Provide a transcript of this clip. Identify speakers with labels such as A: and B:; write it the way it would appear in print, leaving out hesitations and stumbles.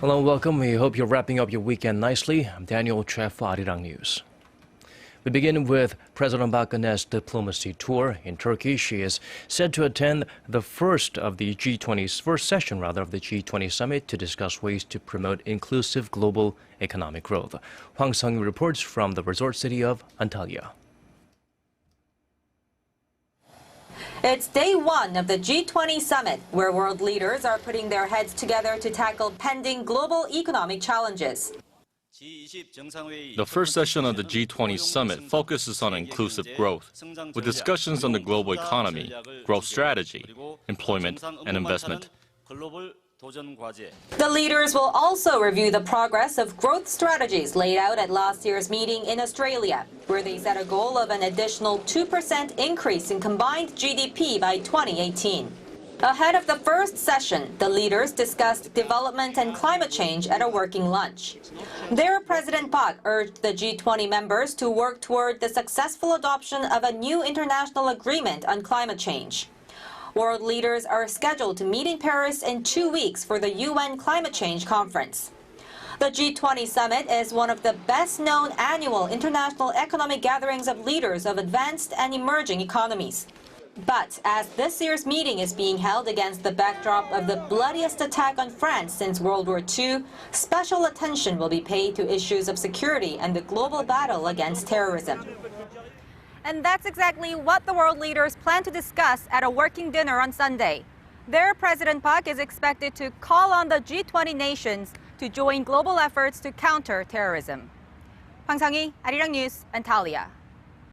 A: Hello and welcome. We hope you're wrapping up your weekend nicely. I'm Daniel Che for Arirang News. We begin with President Park Geun's diplomacy tour in Turkey. She is said to attend the first session of the G20 summit to discuss ways to promote inclusive global economic growth. Hwang Sung reports from the resort city of Antalya.
B: It's day one of the G20 summit, where world leaders are putting their heads together to tackle pending global economic challenges.
C: The first session of the G20 summit focuses on inclusive growth, with discussions on the global economy, growth strategy, employment, and investment.
B: The leaders will also review the progress of growth strategies laid out at last year's meeting in Australia, where they set a goal of an additional 2% increase in combined GDP by 2018. Ahead of the first session, the leaders discussed development and climate change at a working lunch. There, President Park urged the G20 members to work toward the successful adoption of a new international agreement on climate change. World leaders are scheduled to meet in Paris in 2 weeks for the UN Climate Change Conference. The G20 summit is one of the best-known annual international economic gatherings of leaders of advanced and emerging economies. But as this year's meeting is being held against the backdrop of the bloodiest attack on France since World War II, special attention will be paid to issues of security and the global battle against terrorism. And that's exactly what the world leaders plan to discuss at a working dinner on Sunday. There, President Park is expected to call on the G20 nations to join global efforts to counter terrorism. Hwang Sung, Arirang News, Antalya.